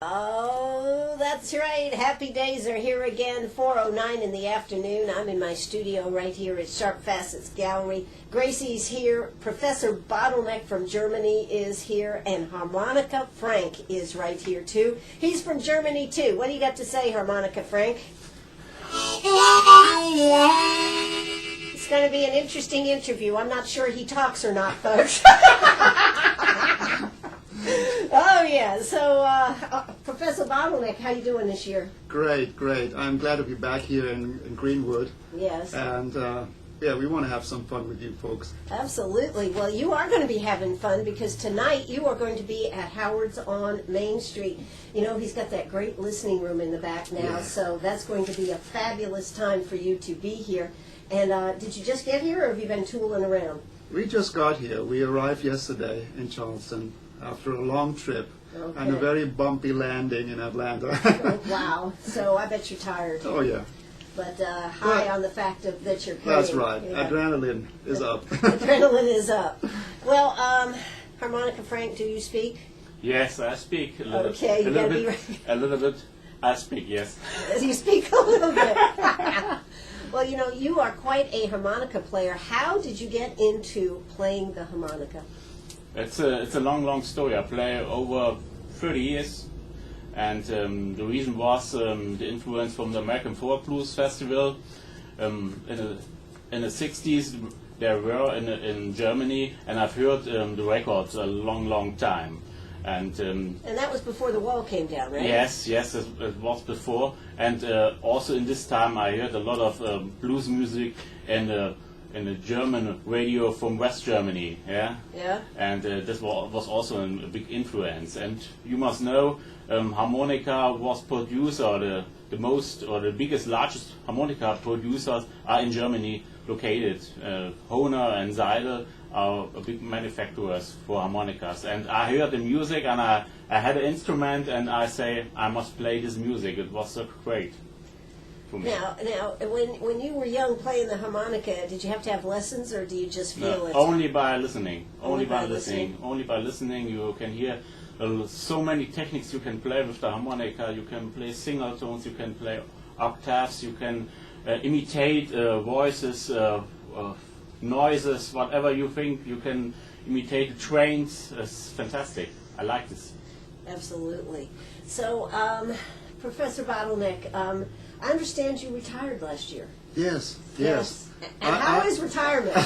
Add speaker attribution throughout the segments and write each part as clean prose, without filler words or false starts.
Speaker 1: Oh, that's right. Happy days are here again. 4:09 in the afternoon. I'm in my studio right here at Sharp Facets Gallery. Gracie's here. Professor Bottleneck from Germany is here. And Harmonica Frank is right here, too. He's from Germany, too. What do you got to say, Harmonica Frank? It's going to be an interesting interview. I'm not sure he talks or not, folks. Oh, yeah. So, Professor Bottleneck, how you doing this year?
Speaker 2: Great, great. I'm glad to be back here in Greenwood.
Speaker 1: Yes.
Speaker 2: And, yeah, we want to have some fun with you folks.
Speaker 1: Absolutely. Well, you are going to be having fun because tonight you are going to be at Howard's on Main Street. You know, he's got that great listening room in the back now,
Speaker 2: Yeah.
Speaker 1: so that's going to be a fabulous time for you to be here. And did you just get here, or have you been tooling around?
Speaker 2: We just got here. We arrived yesterday in Charleston after a long trip and a very bumpy landing in Atlanta.
Speaker 1: Oh, wow. So I bet you're tired.
Speaker 2: Oh, yeah.
Speaker 1: But high on the fact that you're playing.
Speaker 2: That's right.
Speaker 1: Yeah.
Speaker 2: Adrenaline is up.
Speaker 1: Adrenaline is up. Well, Harmonica Frank, do you speak?
Speaker 3: Yes, I speak a little.
Speaker 1: Okay, you gotta be
Speaker 3: bit.
Speaker 1: ready.
Speaker 3: A little bit. I speak. Yes.
Speaker 1: You speak a little bit. Well, you know, you are quite a harmonica player. How did you get into playing the harmonica?
Speaker 3: It's a long story. I play over 30 years, and the reason was the influence from the American Folk Blues Festival in the 60s. There were in Germany, and I've heard the records a long time. And
Speaker 1: that was before the wall came down, right?
Speaker 3: Yes, it was before. And also in this time I heard a lot of blues music in the German radio from West Germany. Yeah.
Speaker 1: Yeah.
Speaker 3: And this was also a big influence. And you must know, harmonica was produced, or the most or the biggest, largest harmonica producers are in Germany located. Hohner and Seidel are big manufacturers for harmonicas, and I heard the music, and I had an instrument, and I say I must play this music. It was so great for me.
Speaker 1: Now, when you were young playing the harmonica, did you have to have lessons, or do you just feel it?
Speaker 3: Only by listening.
Speaker 1: Only by listening.
Speaker 3: Only by listening. You can hear so many techniques you can play with the harmonica. You can play single tones. You can play octaves. You can imitate voices. Noises, whatever you think, you can imitate the trains. It's fantastic. I like this.
Speaker 1: Absolutely. So, Professor Bottleneck, I understand you retired last year.
Speaker 2: Yes.
Speaker 1: And how is retirement?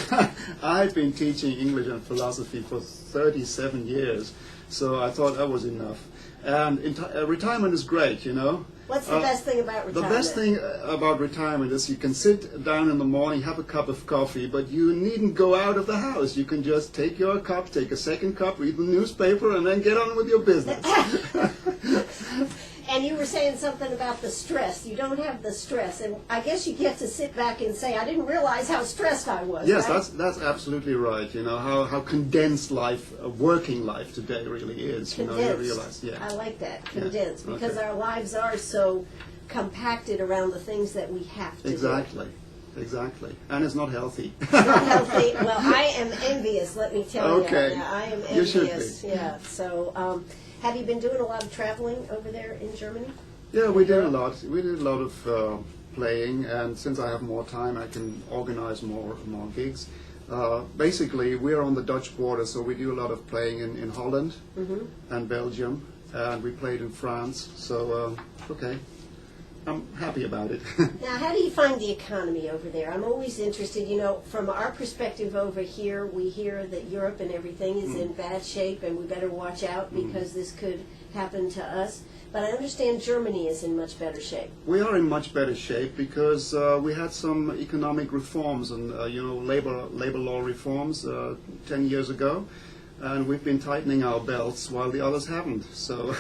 Speaker 2: I've been teaching English and philosophy for 37 years, so I thought that was enough. And retirement is great, you know.
Speaker 1: What's the best thing about retirement?
Speaker 2: The best thing about retirement is you can sit down in the morning, have a cup of coffee, but you needn't go out of the house. You can just take your cup, take a second cup, read the newspaper, and then get on with your business.
Speaker 1: And you were saying something about the stress. You don't have the stress, and I guess you get to sit back and say, I didn't realize how stressed I was.
Speaker 2: Yes,
Speaker 1: right?
Speaker 2: that's absolutely right. You know, how condensed life, working life today really is.
Speaker 1: Condensed.
Speaker 2: You know, you realize, yeah.
Speaker 1: I like that, condensed,
Speaker 2: Yeah.
Speaker 1: because
Speaker 2: Okay.
Speaker 1: our lives are so compacted around the things that we have to
Speaker 2: Exactly. Exactly. And it's not healthy.
Speaker 1: do. Not healthy. Well, I am envious, let me tell you.
Speaker 2: Okay.
Speaker 1: Yeah, I am envious.
Speaker 2: You should be.
Speaker 1: Yeah. So, have you been doing a lot of traveling over there in Germany?
Speaker 2: Yeah, we did a lot. We did a lot of playing, and since I have more time, I can organize more gigs. Basically, we're on the Dutch border, so we do a lot of playing in Holland and Belgium, and we played in France. So, okay, I'm happy about it.
Speaker 1: Now, how do you find the economy over there? I'm always interested, you know, from our perspective over here, we hear that Europe and everything is in bad shape and we better watch out because this could happen to us. But I understand Germany is in much better shape.
Speaker 2: We are in much better shape because we had some economic reforms and, you know, labor law reforms 10 years ago. And we've been tightening our belts while the others haven't. So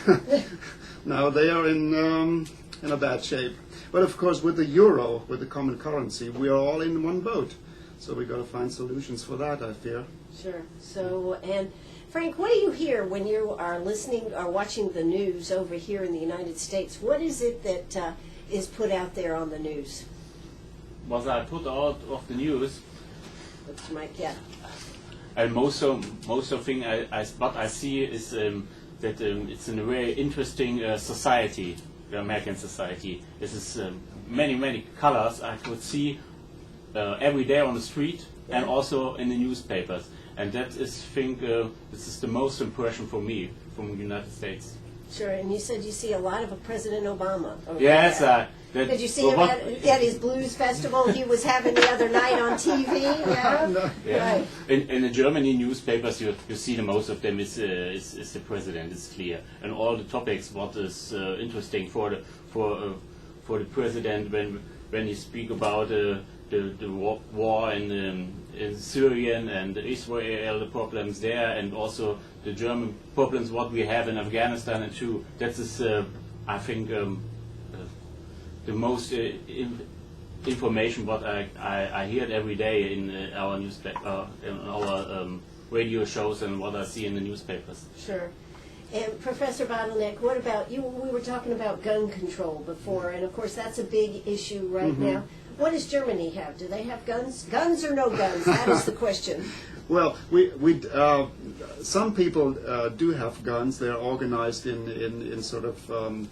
Speaker 2: now they are in a bad shape. But of course, with the euro, with the common currency, we are all in one boat. So we've got to find solutions for that, I fear.
Speaker 1: Sure. So, and Frank, what do you hear when you are listening or watching the news over here in the United States? What is it that is put out there on the news?
Speaker 3: What I put out of the news,
Speaker 1: What's Mike? Yeah.
Speaker 3: and most of thing what I see is that it's in a very interesting society, the American society. This is many colors I could see every day on the street and also in the newspapers. And that is, I think, this is the most impression for me from the United States.
Speaker 1: Sure, and you said you see a lot of President Obama over
Speaker 3: Yes,
Speaker 1: there.
Speaker 3: that,
Speaker 1: Did you see him at his blues festival he was having the other night on TV? Yeah?
Speaker 2: No.
Speaker 3: yeah.
Speaker 1: Right.
Speaker 3: In the Germany newspapers, you see the most of them is the president. It's clear, and all the topics what is interesting for the president when he speak about the war in Syria and Israel, the problems there, and also the German problems what we have in Afghanistan and too. That is, I think, the most information what I hear every day in our newspaper, in our radio shows, and what I see in the newspapers.
Speaker 1: Sure. And Professor Bottleneck, what about you? We were talking about gun control before, and of course that's a big issue right now. What does Germany have? Do they have guns? Guns or no guns? That is the question.
Speaker 2: Well, some people do have guns. They're organized in sort of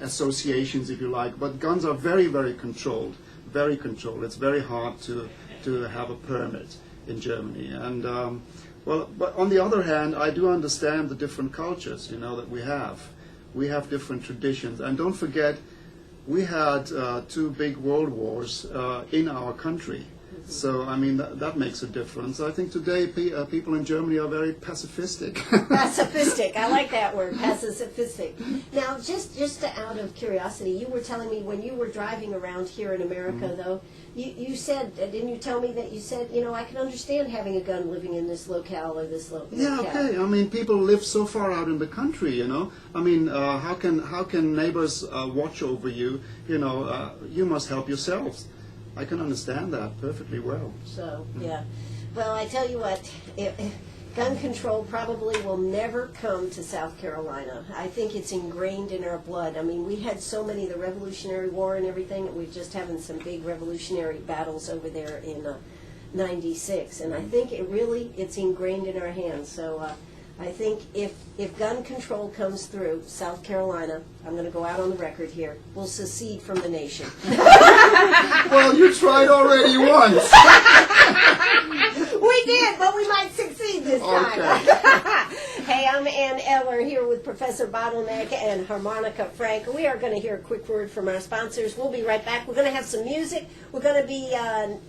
Speaker 2: associations, if you like. But guns are very controlled. Very controlled. It's very hard to have a permit in Germany. And but on the other hand, I do understand the different cultures, that we have. We have different traditions, and don't forget, we had 2 big world wars in our country. So, I mean, that makes a difference. I think today people in Germany are very pacifistic.
Speaker 1: Pacifistic. I like that word, pacifistic. Now, just out of curiosity, you were telling me when you were driving around here in America, though, you said, didn't you tell me that you said, I can understand having a gun living in this locale or this locale?
Speaker 2: Yeah, okay. I mean, people live so far out in the country, I mean, how can neighbors watch over you? You must help yourselves. I can understand that perfectly well.
Speaker 1: So, yeah. Well, I tell you what, gun control probably will never come to South Carolina. I think it's ingrained in our blood. I mean, we had so many, the Revolutionary War and everything, and we're just having some big revolutionary battles over there in 96. And I think it's ingrained in our hands. So I think if gun control comes through South Carolina, I'm going to go out on the record here, we'll secede from the nation.
Speaker 2: Well, you tried already once.
Speaker 1: We did, but we might succeed this time.
Speaker 2: Okay.
Speaker 1: Hey, I'm Ann Eller here with Professor Bottleneck and Harmonica Frank. We are going to hear a quick word from our sponsors. We'll be right back. We're going to have some music. We're going to be,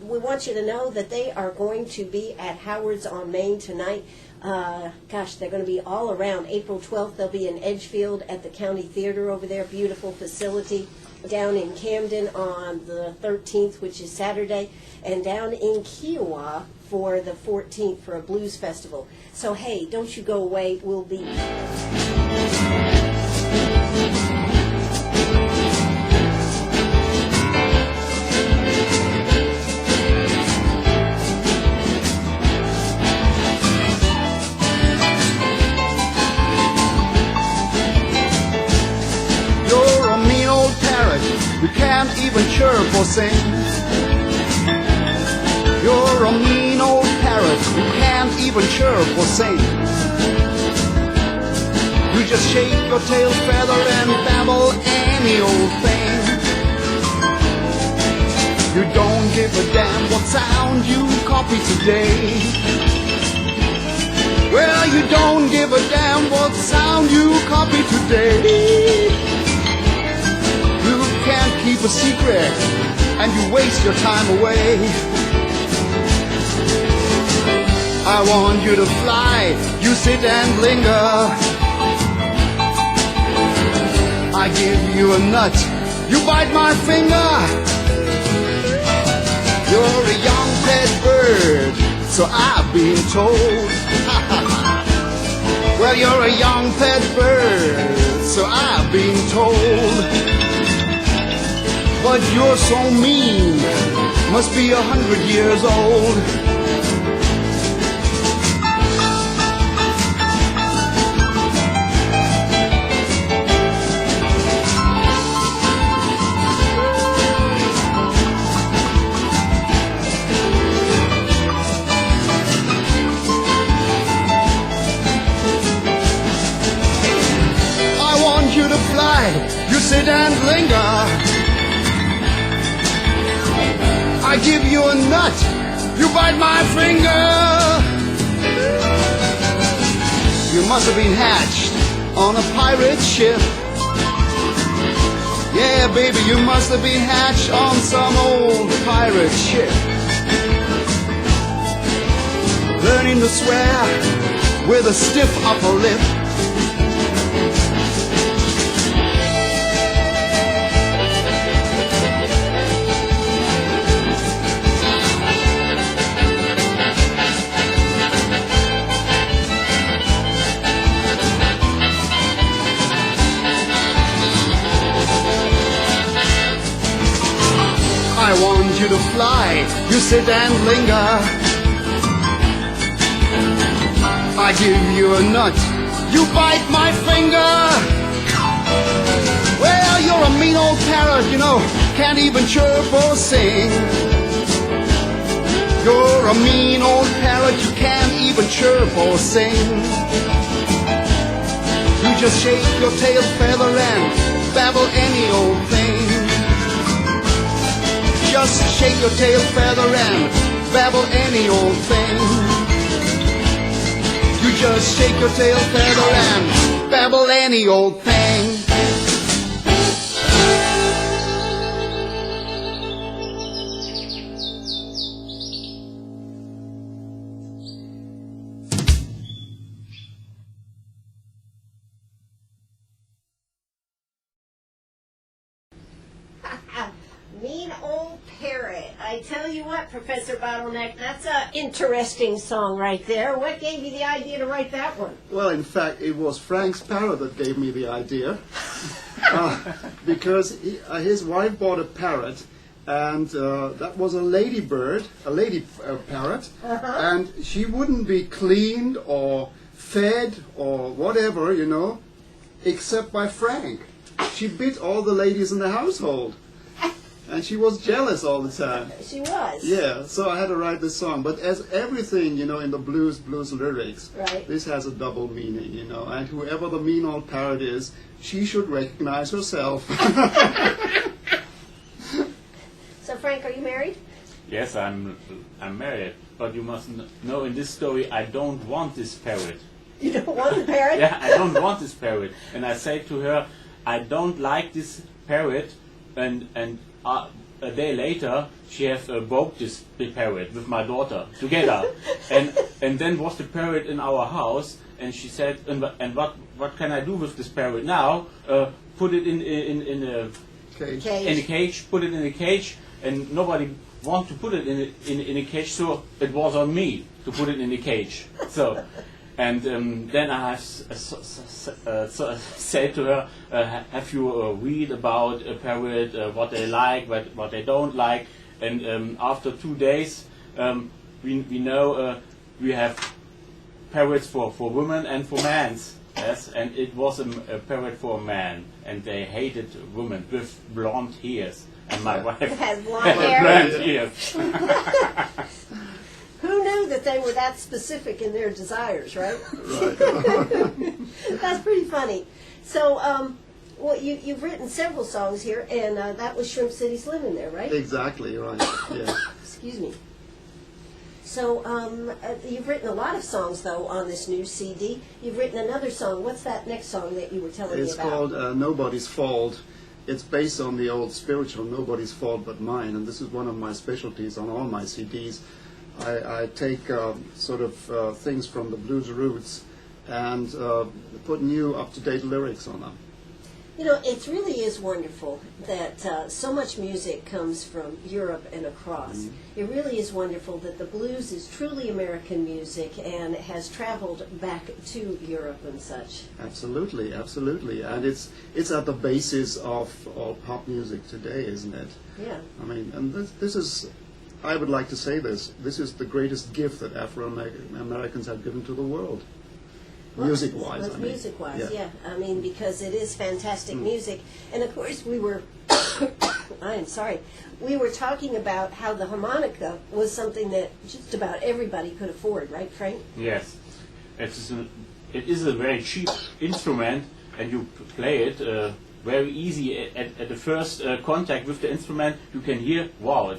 Speaker 1: we want you to know that they are going to be at Howard's on Main tonight. They're going to be all around. April 12th, they'll be in Edgefield at the County Theater over there. Beautiful facility. Down in Camden on the 13th, which is Saturday. And down in Kiowa for the 14th for a blues festival. So, hey, don't you go away. We'll be...
Speaker 2: You can't even chirp or sing. You're a mean old parrot. You can't even chirp or sing. You just shake your tail feather and babble any old thing. You don't give a damn what sound you copy today. Well, you don't give a damn what sound you copy today. You can't keep a secret, and you waste your time away. I want you to fly, you sit and linger. I give you a nut, you bite my finger. You're a young pet bird, so I've been told. Well, you're a young pet bird, so I've been told. But you're so mean, must be 100 years old. fly, you sit and linger. I give you a nut, you bite my finger. You must have been hatched on a pirate ship. Yeah, baby, you must have been hatched on some old pirate ship. Learning to swear with a stiff upper lip. I want you to fly, you sit and linger. I give you a nut, you bite my finger. Well, you're a mean old parrot, you know, can't even chirp or sing. You're a mean old parrot, you can't even chirp or sing. You just shake your tail feather and babble any old thing. Just shake your tail feather and babble any old thing. You just shake your tail feather and babble any old thing.
Speaker 1: Mean old parrot. I tell you what, Professor Bottleneck, that's an interesting song right there. What gave you the idea to write that one?
Speaker 2: Well, in fact, it was Frank's parrot that gave me the idea. Because his wife bought a parrot, and that was a lady bird, a lady parrot, and she wouldn't be cleaned or fed or whatever, you know, except by Frank. She bit all the ladies in the household. And she was jealous all the time.
Speaker 1: She was.
Speaker 2: Yeah, so I had to write this song. But as everything, you know, in the blues lyrics,
Speaker 1: right,
Speaker 2: this has a double meaning, you know. And whoever the mean old parrot is, she should recognize herself.
Speaker 1: So, Frank, are you married?
Speaker 3: Yes, I'm married. But you must know, in this story, I don't want this parrot.
Speaker 1: You don't want the parrot?
Speaker 3: Yeah, I don't want this parrot. And I say to her, I don't like this parrot. And a day later, she has broke this parrot with my daughter together, and then was the parrot in our house, and she said, and what can I do with this parrot now? Put it in a
Speaker 2: Cage.
Speaker 3: in a cage. Put it in a cage, and nobody want to put it in a cage, so it was on me to put it in a cage. So. And then I have said to her, have you read about a parrot, what they like, what they don't like? And after 2 days, we know we have parrots for women and for men. Yes, and it was a parrot for a man, and they hated women with blonde hairs. And my wife
Speaker 1: has blonde
Speaker 3: had
Speaker 1: hair.
Speaker 3: blonde hairs.
Speaker 1: Who knew that they were that specific in their desires, right?
Speaker 2: Right.
Speaker 1: That's pretty funny. So, well, you've written several songs here, and that was Shrimp City Slim in there, right?
Speaker 2: Exactly, right. Yeah.
Speaker 1: Excuse me. So, you've written a lot of songs, though, on this new CD. You've written another song. What's that next song that you were telling me
Speaker 2: It's
Speaker 1: about?
Speaker 2: called Nobody's Fault. It's based on the old spiritual Nobody's Fault But Mine, and this is one of my specialties on all my CDs. I take sort of things from the blues roots and put new, up-to-date lyrics on them.
Speaker 1: You know, it really is wonderful that so much music comes from Europe and across.
Speaker 2: Mm-hmm.
Speaker 1: It really is wonderful that the blues is truly American music and has traveled back to Europe and such.
Speaker 2: Absolutely, absolutely. And it's at the basis of all pop music today, isn't it?
Speaker 1: Yeah.
Speaker 2: I mean, and this is... I would like to say this is the greatest gift that Afro-Americans have given to the world.
Speaker 1: Well,
Speaker 2: Music-wise, I mean.
Speaker 1: Music-wise, yeah. I mean, because it is fantastic music. And of course we were, I'm sorry, we were talking about how the harmonica was something that just about everybody could afford, right, Frank?
Speaker 3: Yes, it is a very cheap instrument, and you play it very easy at the first contact with the instrument. You can hear, wow,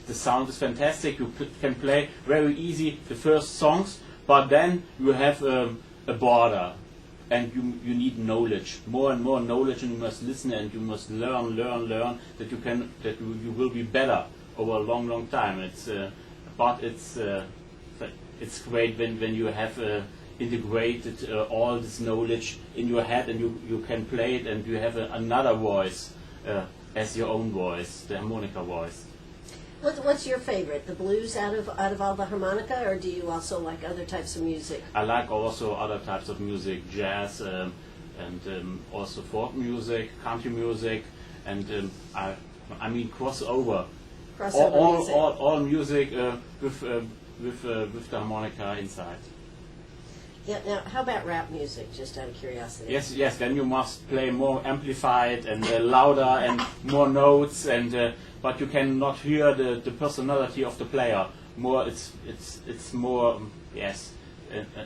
Speaker 3: the sound is fantastic. You can play very easy the first songs, but then you have a border, and you need knowledge, more and more knowledge, and you must listen and you must learn that you will be better over a long time. It's great when you have integrated all this knowledge in your head, and you can play it, and you have another voice as your own voice, the harmonica voice.
Speaker 1: What's your favorite? The blues out of all the harmonica, or do you also like other types of music?
Speaker 3: I like also other types of music, jazz, and also folk music, country music, and I mean crossover.
Speaker 1: Crossover
Speaker 3: All music with the harmonica inside.
Speaker 1: Yeah. Now, how about rap music? Just out of curiosity.
Speaker 3: Yes. Then you must play more amplified and louder and more notes, and but you cannot hear the personality of the player. More, it's more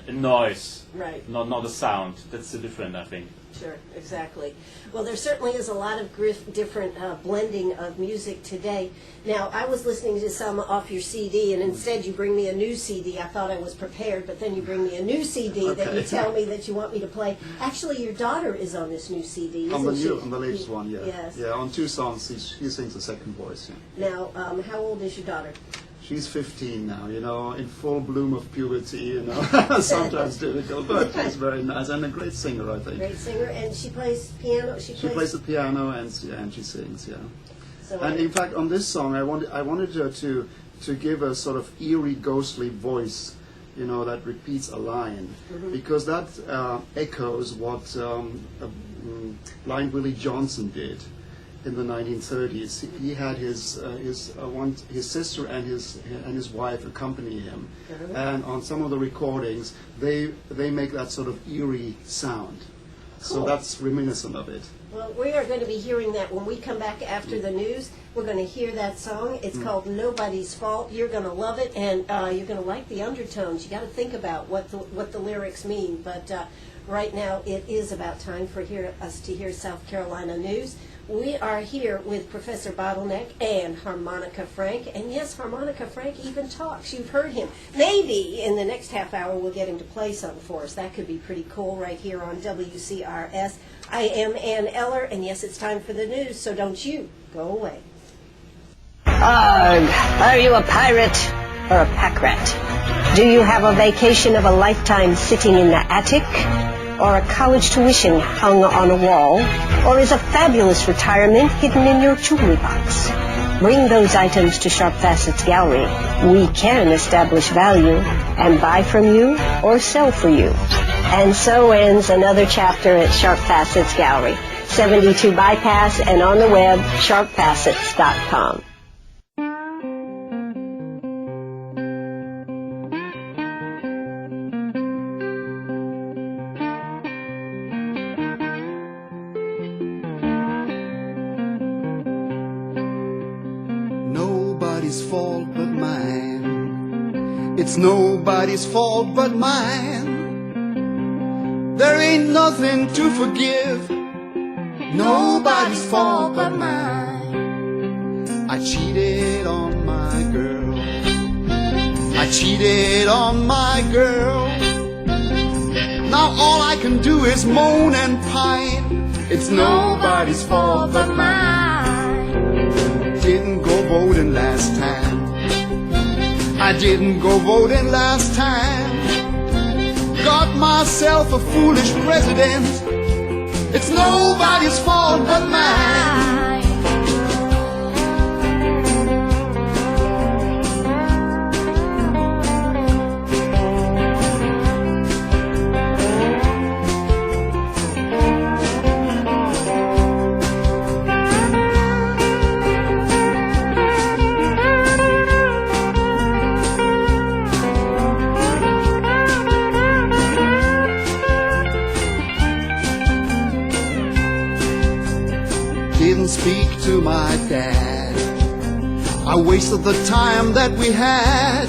Speaker 3: a noise,
Speaker 1: right?
Speaker 3: Not a sound. That's the difference, I think.
Speaker 1: Sure, exactly. Well, there certainly is a lot of different blending of music today. Now, I was listening to some off your CD, and instead you bring me a new CD. I thought I was prepared, but then you bring me a new CD that you tell me that you want me to play. Actually, your daughter is on this new CD, isn't she?
Speaker 2: On the latest one, yeah.
Speaker 1: Yes.
Speaker 2: Yeah, on 2 songs, she sings the second voice. Yeah.
Speaker 1: Now, how old is your daughter?
Speaker 2: She's 15 now, in full bloom of puberty, sometimes difficult, but she's very nice and a great singer, I think.
Speaker 1: Great singer, and she plays piano. She
Speaker 2: plays the piano and she sings, yeah.
Speaker 1: So,
Speaker 2: and in fact, on this song, I wanted her to give a sort of eerie, ghostly voice, that repeats a line, because that echoes what Blind Willie Johnson did in the 1930s. He had his sister and his wife accompany him, and on some of the recordings they make that sort of eerie sound. Cool. So that's reminiscent of it.
Speaker 1: Well, we are going to be hearing that when we come back after the news. We're going to hear that song. It's called Nobody's Fault. You're going to love it, and you're going to like the undertones. You got to think about what the lyrics mean. But right now, it is about time for us to hear South Carolina news. We are here with Professor Bottleneck and Harmonica Frank. And yes, Harmonica Frank even talks. You've heard him. Maybe in the next half hour we'll get him to play something for us. That could be pretty cool right here on WCRS. I am Ann Eller, and yes, it's time for the news, so don't you go away.
Speaker 4: Arg! Are you a pirate or a pack rat? Do you have a vacation of a lifetime sitting in the attic? Or a college tuition hung on a wall? Or is a fabulous retirement hidden in your jewelry box? Bring those items to Sharp Facets Gallery. We can establish value and buy from you or sell for you. And so ends another chapter at Sharp Facets Gallery, 72 Bypass, and on the web, sharpfacets.com.
Speaker 2: Nobody's fault but mine. It's nobody's fault but mine. There ain't nothing to forgive. Nobody's fault but mine. I cheated on my girl. I cheated on my girl. Now all I can do is moan and pine. It's nobody's fault but mine. Didn't go voting last time. I didn't go voting last time. Got myself a foolish president. It's nobody's fault but mine. Didn't speak to my dad. I wasted the time that we had.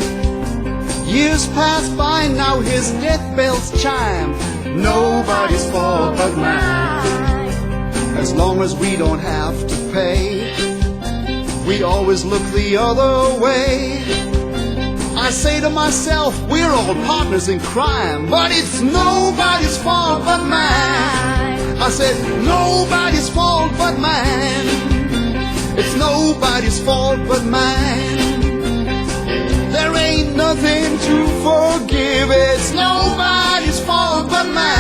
Speaker 2: Years pass by, now his death bells chime. nobody's fault but mine. As long as we don't have to pay, we always look the other way. I say to myself, we're all partners in crime, but it's nobody's fault but mine. I said, nobody's fault but mine. It's nobody's fault but mine. There ain't nothing to forgive. It's nobody's fault but mine.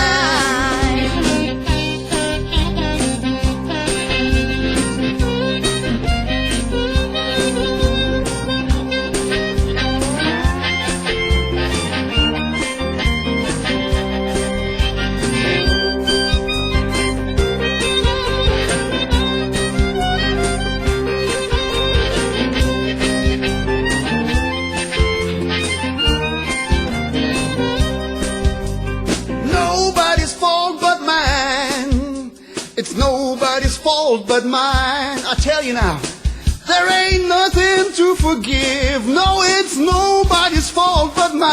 Speaker 2: It's nobody's fault but mine. I tell you now, there ain't nothing to forgive. No, it's nobody's fault but mine.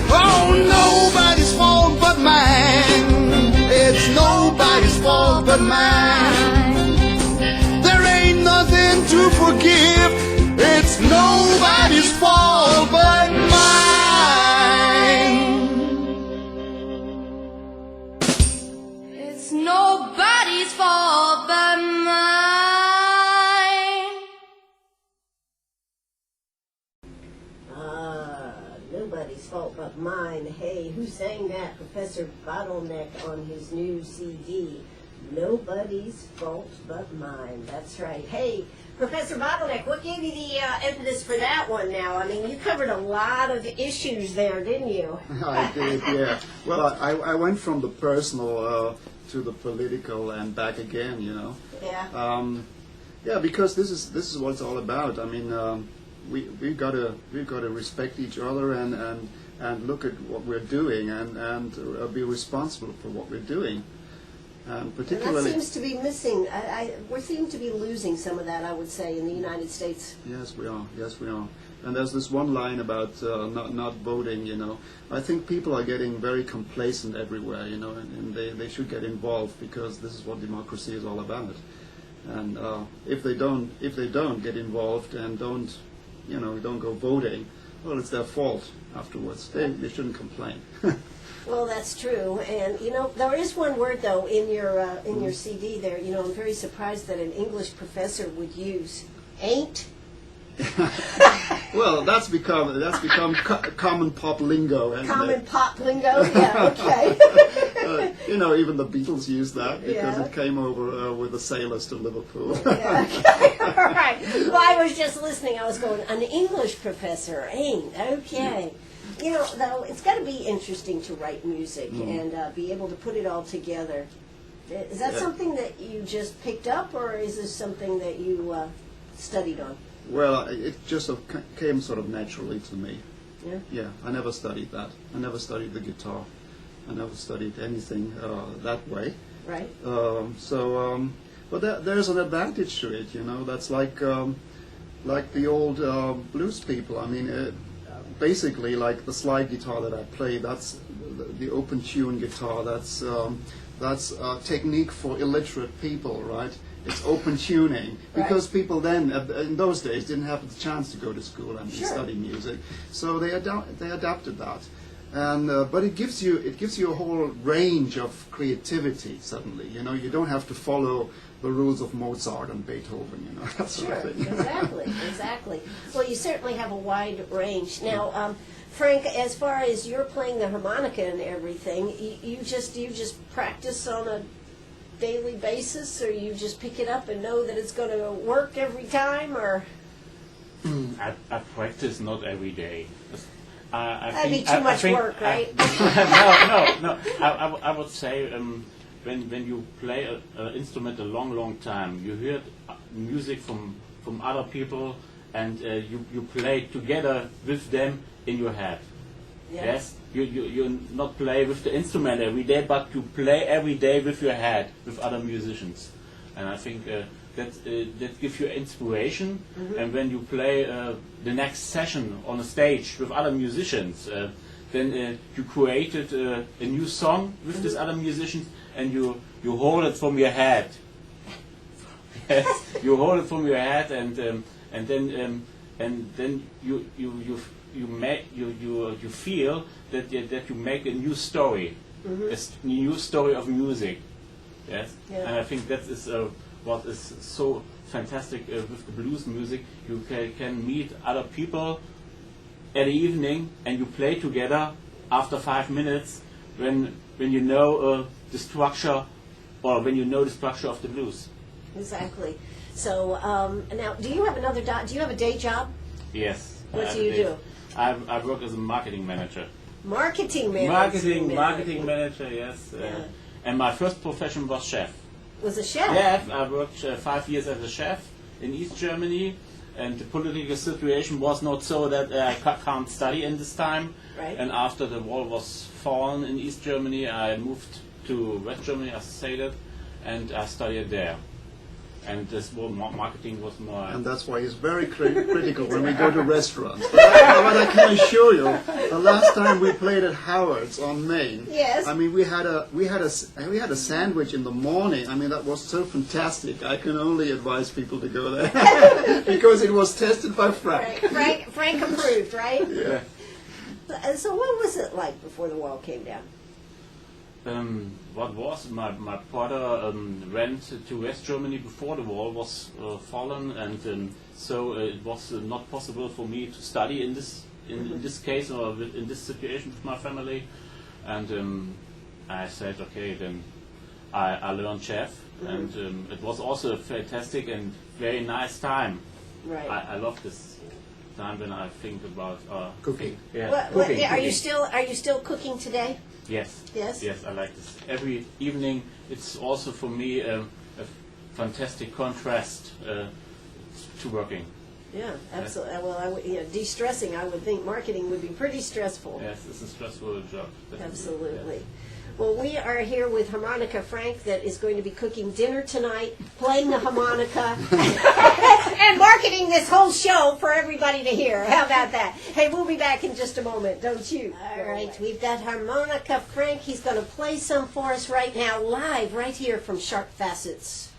Speaker 2: Oh, nobody's fault but mine. It's nobody's fault but mine. There ain't nothing to forgive. It's nobody's fault but mine.
Speaker 5: It's nobody's fault but mine.
Speaker 1: Nobody's fault but mine. Hey, who sang that? Professor Bottleneck on his new CD. Nobody's fault but mine. That's right. Hey, Professor Bottleneck, what gave you the impetus for that one now? I mean, you covered a lot of issues there, didn't you?
Speaker 2: I did, yeah. Well, I went from the personal to the political and back again, you know.
Speaker 1: Yeah.
Speaker 2: Yeah, because this is what it's all about. I mean, we've got to respect each other and look at what we're doing and be responsible for what we're doing. And particularly,
Speaker 1: and that seems to be missing. We seem to be losing some of that, I would say, in the United States.
Speaker 2: Yes, we are. Yes, we are. And there's this one line about not voting, you know. I think people are getting very complacent everywhere, you know, and they should get involved because this is what democracy is all about. And if they don't get involved and don't go voting, well, it's their fault afterwards. They shouldn't complain.
Speaker 1: Well, that's true, and you know there is one word though in your CD there. You know, I'm very surprised that an English professor would use "ain't."
Speaker 2: Well, that's become common pop lingo.
Speaker 1: Common pop lingo, yeah, okay.
Speaker 2: You know, even the Beatles used that because
Speaker 1: Yeah.
Speaker 2: it came over with the sailors to Liverpool.
Speaker 1: Yeah, okay, all right. Well, I was just listening. I was going, an English professor, ain't, okay. You know, though, it's got to be interesting to write music and be able to put it all together. Is that something that you just picked up, or is this something that you studied on?
Speaker 2: Well, it just came sort of naturally to me.
Speaker 1: Yeah.
Speaker 2: Yeah, I never studied that. I never studied the guitar. I never studied anything that way.
Speaker 1: Right.
Speaker 2: But there's an advantage to it, you know. That's like the old blues people. I mean, basically, like the slide guitar that I play, that's the open tune guitar. That's a technique for illiterate people, right? It's open tuning because people then, in those days, didn't have the chance to go to school and study music, so they adapted that. And but it gives you a whole range of creativity suddenly. You know, you don't have to follow the rules of Mozart and Beethoven. You know, that sort of thing.
Speaker 1: Exactly. Well, you certainly have a wide range. Now, Frank, as far as you're playing the harmonica and everything, you just practice on a daily basis, or you just pick it up and know that it's going to work every time, or?
Speaker 3: I practice not every day.
Speaker 1: That'd be too much work, right?
Speaker 3: No. I would say when you play an instrument a long time, you hear music from other people, and you play together with them in your head.
Speaker 1: Yeah.
Speaker 3: Yes, you not play with the instrument every day, but you play every day with your head with other musicians, and I think that gives you inspiration. And when you play the next session on a stage with other musicians, then you created a new song with this other musicians, and you hold it from your head. Yes, you hold it from your head, and then you feel that you make a new story, a new story of music. Yes,
Speaker 1: Yeah.
Speaker 3: and I think that is what is so fantastic with the blues music. You can meet other people at the evening, and you play together after 5 minutes when you know the structure, or when you know the structure of the blues.
Speaker 1: Exactly. So now, do you have do you have a day job?
Speaker 3: Yes.
Speaker 1: What do you do?
Speaker 3: I work as a marketing manager.
Speaker 1: Marketing manager.
Speaker 3: Marketing manager. Yes.
Speaker 1: Yeah.
Speaker 3: And my first profession was chef.
Speaker 1: Was a chef.
Speaker 3: Yeah, I worked 5 years as a chef in East Germany, and the political situation was not so that I can't study in this time.
Speaker 1: Right.
Speaker 3: And after the wall was fallen in East Germany, I moved to West Germany, as stated, and I studied there. And this marketing was more.
Speaker 2: And that's why he's very critical when we go to restaurants. But I can assure you, the last time we played at Howard's on Main,
Speaker 1: Yes.
Speaker 2: I mean we had a sandwich in the morning. I mean that was so fantastic. I can only advise people to go there because it was tested by Frank.
Speaker 1: Right. Frank approved, right?
Speaker 2: Yeah.
Speaker 1: So what was it like before the wall came down?
Speaker 3: What was my father went to West Germany before the wall was fallen, and so it was not possible for me to study in this case, or in this situation with my family, and I said, okay, then I learned chef, and it was also a fantastic and very nice time.
Speaker 1: Right.
Speaker 3: I love this time when I think about
Speaker 2: Cooking.
Speaker 3: Yeah,
Speaker 1: Are you
Speaker 3: cooking.
Speaker 1: still cooking today?
Speaker 3: Yes.
Speaker 1: Yes?
Speaker 3: Yes, I like this. Every evening, it's also for me a fantastic contrast to working.
Speaker 1: Yeah, absolutely. Well, de-stressing. I would think marketing would be pretty stressful.
Speaker 3: Yes, it's a stressful job. definitely.
Speaker 1: Absolutely.
Speaker 3: Yes.
Speaker 1: Well, we are here with Harmonica Frank that is going to be cooking dinner tonight, playing the harmonica, and marketing this whole show for everybody to hear. How about that? Hey, we'll be back in just a moment, don't you? All right, we've got Harmonica Frank. He's going to play some for us right now, live, right here from Sharp Facets.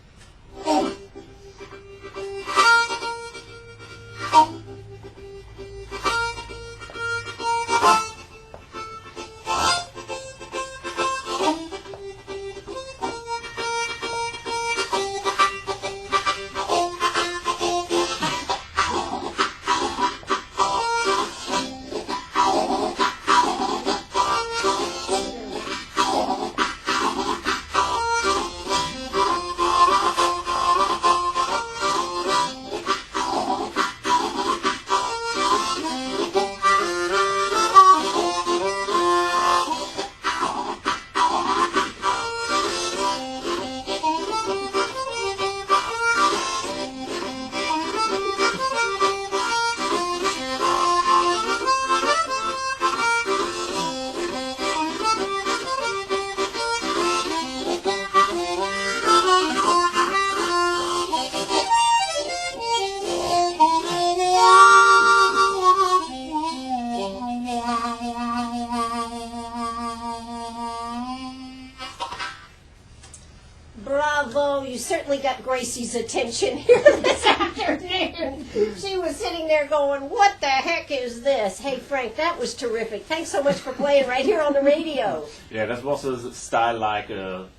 Speaker 1: Bravo, you certainly got Gracie's attention here this afternoon. She was sitting there going, what the heck is this? Hey, Frank, that was terrific. Thanks so much for playing right here on the radio.
Speaker 3: Yeah, that was a style like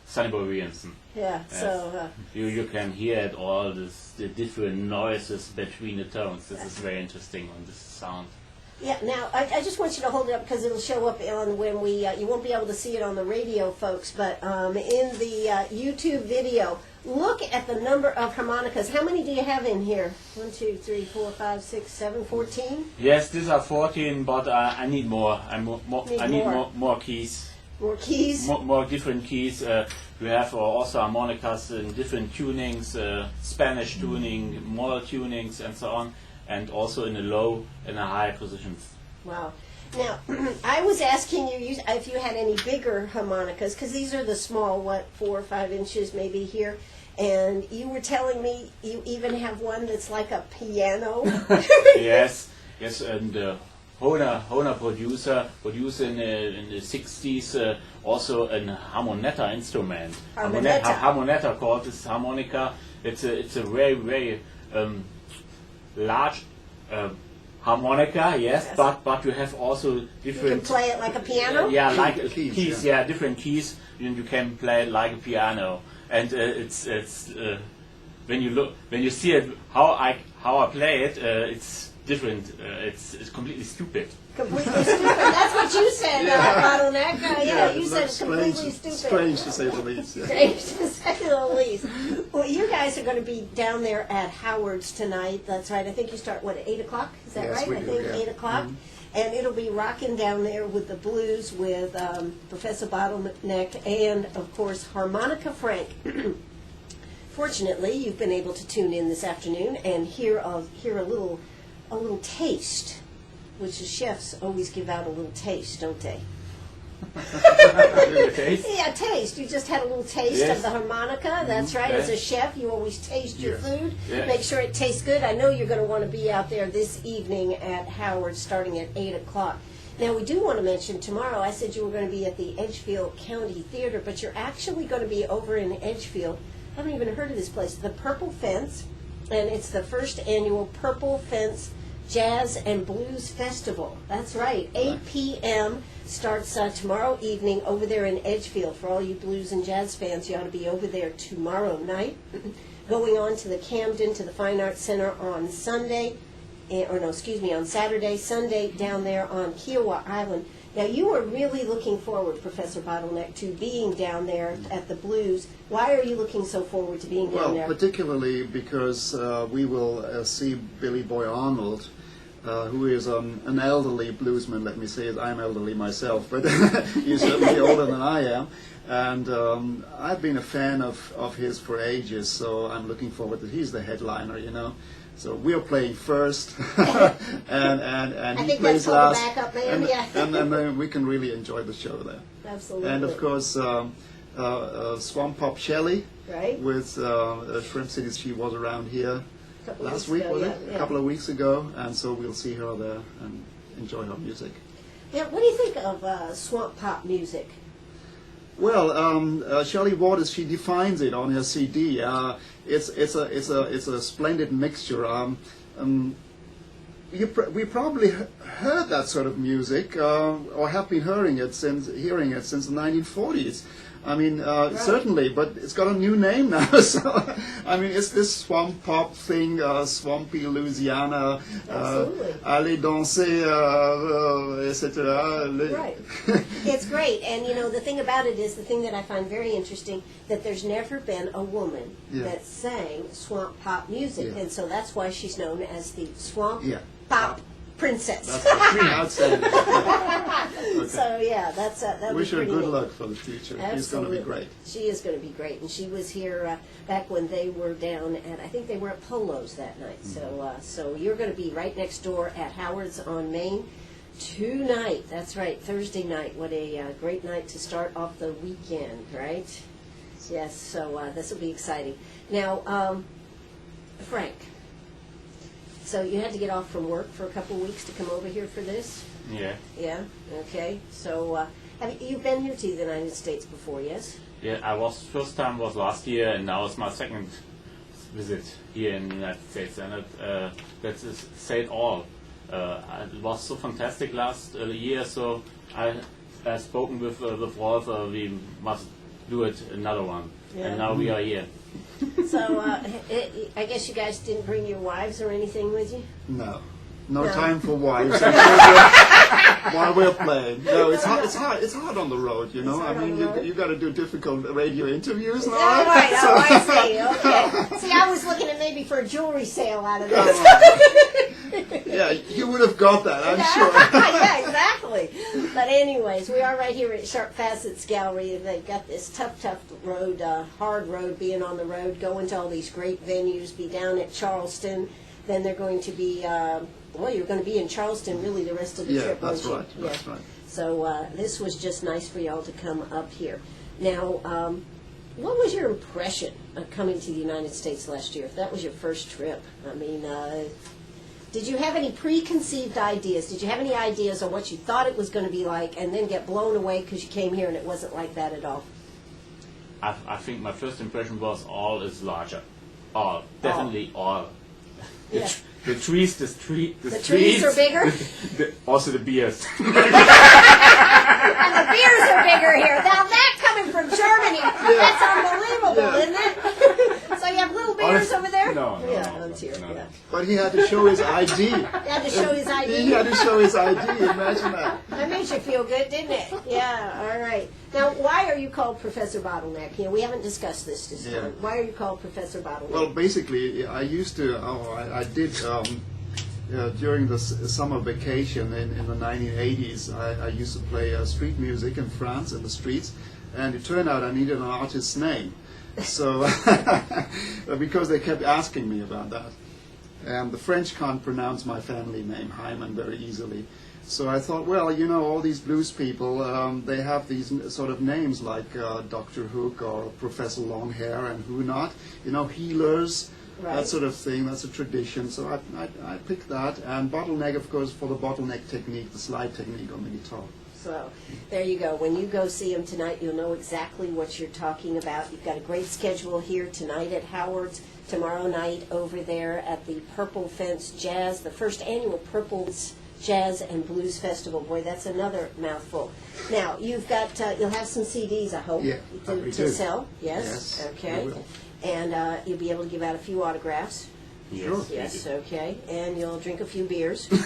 Speaker 3: Sonny Boy Williamson.
Speaker 1: Yeah,
Speaker 3: Yes.
Speaker 1: so,
Speaker 3: You can hear it all, the different noises between the tones. This is very interesting on this sound.
Speaker 1: yeah, now, I just want you to hold it up because it'll show up on when we, you won't be able to see it on the radio, folks, but in the YouTube video, look at the number of harmonicas. How many do you have in here? 1, 2, 3, 4, 5, 6, 7, 14?
Speaker 3: Yes, these are 14, but I need more. I need
Speaker 1: more.
Speaker 3: more keys.
Speaker 1: More keys?
Speaker 3: More different keys. We have also harmonicas in different tunings, Spanish tuning, modal tunings, and so on, and also in the low and the high positions.
Speaker 1: Wow. Now, I was asking you if you had any bigger harmonicas, because these are the small, 4 or 5 inches maybe here, and you were telling me you even have one that's like a piano.
Speaker 3: Yes, and Hohner producer, produced in the 60s, also a harmonetta instrument. Harmonetta called this harmonica. It's a very, very large harmonica, yes. But you have also different.
Speaker 1: You can play it like a piano?
Speaker 3: Yeah, like keys, different keys, and you can play it like a piano. And it's when you see it, how I play it, it's different. It's completely stupid.
Speaker 1: Completely stupid. That's what you said, Bottleneck. You said it's completely stupid.
Speaker 2: Strange to say the least. Yeah.
Speaker 1: Strange to say the least. Well, you guys are going to be down there at Howard's tonight. That's right. I think you start, at 8 o'clock? Is that
Speaker 2: Yes,
Speaker 1: right?
Speaker 2: we
Speaker 1: I
Speaker 2: do,
Speaker 1: think
Speaker 2: yeah.
Speaker 1: 8 o'clock.
Speaker 2: Mm-hmm.
Speaker 1: And it'll be rocking down there with the blues with Professor Bottleneck and, of course, Harmonica Frank. Fortunately, you've been able to tune in this afternoon and hear a little taste, which the chefs always give out a little taste, don't they?
Speaker 3: Taste?
Speaker 1: Yeah, taste. You just had a little taste
Speaker 3: Yes.
Speaker 1: of the harmonica. That's right.
Speaker 3: Okay.
Speaker 1: As a chef, you always taste your
Speaker 2: Yes.
Speaker 1: food.
Speaker 3: Yeah.
Speaker 1: Make sure it tastes good. I know you're going to want to be out there this evening at Howard starting at 8 o'clock. Now, we do want to mention tomorrow, I said you were going to be at the Edgefield County Theater, but you're actually going to be over in Edgefield. I haven't even heard of this place. The Purple Fence, and it's the first annual Purple Fence Jazz and Blues Festival. That's right. 8 p.m. starts tomorrow evening over there in Edgefield. For all you blues and jazz fans, you ought to be over there tomorrow night. Going on to the Camden, to the Fine Arts Center on Sunday, on Saturday. Sunday down there on Kiowa Island. Now, you are really looking forward, Professor Bottleneck, to being down there at the Blues. Why are you looking so forward to being down
Speaker 2: Well,
Speaker 1: there?
Speaker 2: particularly because we will see Billy Boy Arnold, who is an elderly bluesman, let me say it. I'm elderly myself, but he's certainly older than I am. And I've been a fan of his for ages, so I'm looking forward that he's the headliner, So we're playing first, and
Speaker 1: I
Speaker 2: he
Speaker 1: think
Speaker 2: plays
Speaker 1: that's called the
Speaker 2: last,
Speaker 1: backup band,
Speaker 2: and,
Speaker 1: yeah.
Speaker 2: and then we can really enjoy the show there.
Speaker 1: Absolutely.
Speaker 2: And of course, Swamp Pop Shelley
Speaker 1: Right.
Speaker 2: with Shrimp City. She was around here
Speaker 1: Couple
Speaker 2: last
Speaker 1: weeks
Speaker 2: week,
Speaker 1: ago,
Speaker 2: was
Speaker 1: yeah,
Speaker 2: it?
Speaker 1: yeah.
Speaker 2: A couple of weeks ago, and so we'll see her there and enjoy her music.
Speaker 1: Yeah, what do you think of swamp pop music?
Speaker 2: Well, Shelley Waters, she defines it on her CD. It's a splendid mixture. We probably heard that sort of music, or have been hearing it since the 1940s. I mean, certainly, but it's got a new name now. So, I mean, it's this swamp pop thing, swampy Louisiana,
Speaker 1: Absolutely.
Speaker 2: aller danser, etc.
Speaker 1: Right. It's great. And, the thing about it is, the thing that I find very interesting, that there's never been a woman
Speaker 2: Yeah.
Speaker 1: that sang swamp pop music.
Speaker 2: Yeah.
Speaker 1: And so that's why she's known as the swamp
Speaker 2: Yeah.
Speaker 1: pop princess.
Speaker 2: That's outstanding. Okay.
Speaker 1: So, yeah, that
Speaker 2: Wish her
Speaker 1: pretty
Speaker 2: good
Speaker 1: neat.
Speaker 2: luck for the future. She's going to be great.
Speaker 1: She is going to be great, and she was here back when they were down at, I think they were at Polo's that night.
Speaker 2: Mm-hmm.
Speaker 1: So you're going to be right next door at Howard's on Main tonight. That's right, Thursday night. What a great night to start off the weekend, right? Yes. So this will be exciting. Now, Frank. So you had to get off from work for a couple of weeks to come over here for this?
Speaker 3: Yeah.
Speaker 1: Yeah. Okay. So have you been here to the United States before? Yes.
Speaker 3: Yeah, first time was last year, and now it's my second visit here in the United States, and that said all. It was so fantastic last year, so I've spoken with Rolf. We must do it another one,
Speaker 1: Yeah.
Speaker 3: and now we are here.
Speaker 1: So I guess you guys didn't bring your wives or anything with you?
Speaker 2: No
Speaker 1: No.
Speaker 2: time for wives while we're playing. No, it's hard. It's hard on the road,
Speaker 1: It's hard
Speaker 2: I mean,
Speaker 1: on the road?
Speaker 2: you got to do difficult radio interviews
Speaker 1: Oh,
Speaker 2: now.
Speaker 1: right. Oh, I see. Okay. See, I was looking at maybe for a jewelry sale out of this.
Speaker 2: Yeah, you would have got that, I'm sure.
Speaker 1: Yeah, exactly. But anyways, we are right here at Sharp Facets Gallery, and they've got this tough road, hard road, being on the road, going to all these great venues, be down at Charleston. Then they're going to be, you're going to be in Charleston really the rest of the
Speaker 2: Yeah,
Speaker 1: trip,
Speaker 2: that's
Speaker 1: aren't
Speaker 2: right.
Speaker 1: you?
Speaker 2: That's right.
Speaker 1: So this was just nice for y'all to come up here. Now, what was your impression of coming to the United States last year? If that was your first trip, I mean, Did you have any preconceived ideas? Did you have any ideas on what you thought it was going to be like and then get blown away because you came here and it wasn't like that at all?
Speaker 3: I think my first impression was all is larger. All, definitely all.
Speaker 1: Yeah.
Speaker 3: The trees, the
Speaker 1: trees are bigger?
Speaker 3: Also the beers.
Speaker 1: And the beers are bigger here. Now that coming from Germany, that's unbelievable, isn't it? So you have little beers over there?
Speaker 3: No,
Speaker 1: Yeah,
Speaker 3: no,
Speaker 1: let's hear it,
Speaker 3: no.
Speaker 1: yeah.
Speaker 2: But he had to show his ID.
Speaker 1: He had to show his ID.
Speaker 2: He had to show his ID. Imagine that.
Speaker 1: That made you feel good, didn't it? Yeah, all right. Now, why are you called Professor Bottleneck? You know, we haven't discussed this
Speaker 2: Yeah.
Speaker 1: time. Why are you called Professor Bottleneck?
Speaker 2: Well, basically, I used to. I did during the summer vacation in the 1980s. I used to play street music in France in the streets, and it turned out I needed an artist's name. So, because they kept asking me about that, and the French can't pronounce my family name Hyman very easily. So I thought, well, you know, all these blues people, they have these sort of names like Dr. Hook or Professor Longhair and who not, you know, healers,
Speaker 1: Right.
Speaker 2: that sort of thing. That's a tradition. So I picked that, and bottleneck, of course, for the bottleneck technique, the slide technique on the guitar.
Speaker 1: So there you go. When you go see him tonight, you'll know exactly what you're talking about. You've got a great schedule here tonight at Howard's, tomorrow night over there at the Purple Fence Jazz, the first annual Purple Jazz and Blues Festival. Boy, that's another mouthful. Now, you've got, you'll have some CDs, I hope,
Speaker 2: Yeah,
Speaker 1: to
Speaker 2: we do.
Speaker 1: sell. Yes?
Speaker 2: Yes,
Speaker 1: Okay.
Speaker 2: we will.
Speaker 1: And you'll be able to give out a few autographs.
Speaker 2: Sure.
Speaker 1: Yes, okay. And you'll drink a few beers. Well,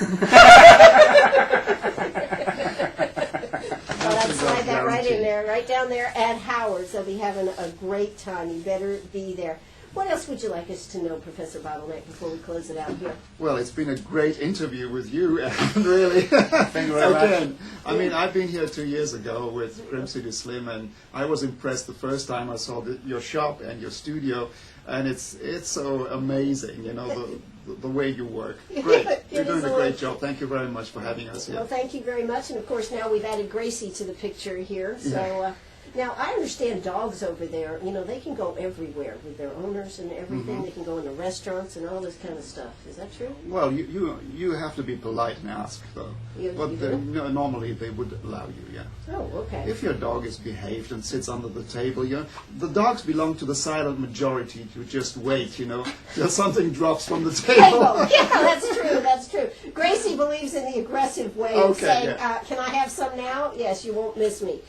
Speaker 1: I'd slide that right in there, right down there at Howard's. They'll be having a great time. You better be there. What else would you like us to know, Professor Bottleneck, before we close it out here?
Speaker 2: Well, it's been a great interview with you, and really.
Speaker 3: Thank you very much.
Speaker 2: Again, I mean, I've been here 2 years ago with Grim City Slim, and I was impressed the first time I saw your shop and your studio, and it's so amazing, you know, the way you work. Great. You're doing a great job. Thank you very much for having us here.
Speaker 1: Well, thank you very much. And, of course, now we've added Gracie to the picture here. So now I understand dogs over there, you know, they can go everywhere with their owners and everything. They can go into restaurants and all this kind of stuff. Is that true?
Speaker 2: Well, you have to be polite and ask, though.
Speaker 1: You
Speaker 2: But
Speaker 1: do?
Speaker 2: normally they would allow you, yeah.
Speaker 1: Oh, okay.
Speaker 2: If your dog is behaved and sits under the table, you know, the dogs belong to the silent majority to just wait, you know, till something drops from the table.
Speaker 1: Yeah, that's true. That's true. Gracie believes in the aggressive way of
Speaker 2: Okay,
Speaker 1: saying,
Speaker 2: yeah.
Speaker 1: "Can I have some now?" Yes, you won't miss me.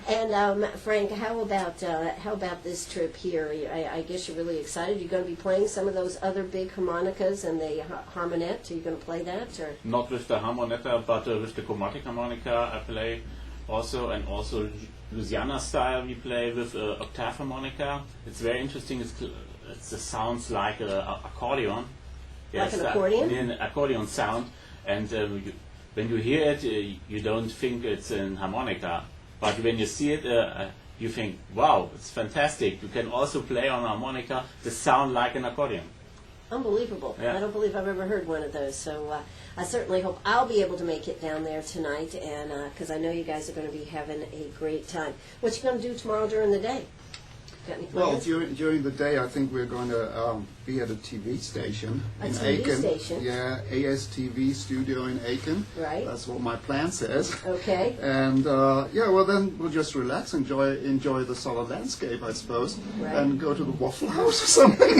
Speaker 1: And Frank, how about this trip here? I guess you're really excited. You're going to be playing some of those other big harmonicas and the harmonette. Are you going to play that? Or
Speaker 3: Not with the harmonica, but with the chromatic harmonica I play also, and also Louisiana style we play with octave harmonica. It's very interesting. It sounds like an accordion.
Speaker 1: Like an accordion?
Speaker 3: An accordion sound, and when you hear it, you don't think it's an harmonica, but when you see it, you think, wow, it's fantastic. You can also play on a harmonica the sound like an accordion.
Speaker 1: unbelievable.
Speaker 3: Yeah.
Speaker 1: I don't believe I've ever heard one of those. So I certainly hope I'll be able to make it down there tonight, and because I know you guys are going to be having a great time. What you going to do tomorrow during the day? Got any
Speaker 2: Well,
Speaker 1: plans?
Speaker 2: during the day, I think we're going to be at a TV station
Speaker 1: A
Speaker 2: in
Speaker 1: TV
Speaker 2: Aiken.
Speaker 1: station?
Speaker 2: Yeah, ASTV studio in Aiken.
Speaker 1: Right.
Speaker 2: That's what my plan says.
Speaker 1: Okay.
Speaker 2: And yeah, well then we'll just relax, enjoy the solid landscape, I suppose,
Speaker 1: Right.
Speaker 2: and go to the Waffle House or something.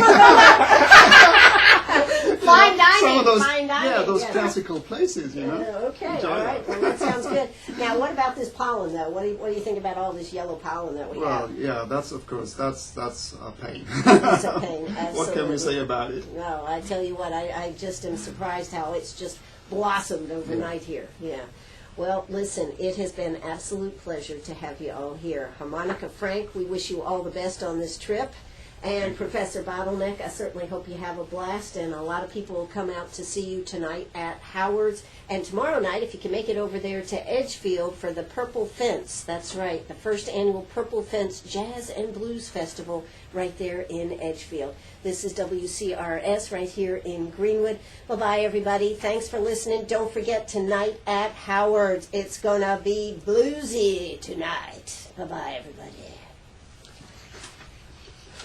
Speaker 1: Fine dining.
Speaker 2: Some of those,
Speaker 1: Fine dining.
Speaker 2: yeah, those
Speaker 1: yes.
Speaker 2: classical places, you know.
Speaker 1: Okay,
Speaker 2: Enjoy
Speaker 1: all
Speaker 2: that.
Speaker 1: right. Well, that sounds good. Now, what about this pollen, though? What do you think about all this yellow pollen that we
Speaker 2: Well,
Speaker 1: have?
Speaker 2: yeah, that's of course that's a pain.
Speaker 1: It's a pain.
Speaker 2: What can we
Speaker 1: absolutely.
Speaker 2: say about it?
Speaker 1: No, I tell you what, I just am surprised how it's just blossomed overnight here. Yeah. Well, listen, it has been an absolute pleasure to have you all here. Harmonica Frank, we wish you all the best on this trip. And Professor Bottleneck, I certainly hope you have a blast, and a lot of people will come out to see you tonight at Howard's. And tomorrow night, if you can make it over there to Edgefield for the Purple Fence, that's right, the first annual Purple Fence Jazz and Blues Festival right there in Edgefield. This is WCRS right here in Greenwood. Bye-bye, everybody. Thanks for listening. Don't forget, tonight at Howard's, it's going to be bluesy tonight. Bye-bye, everybody.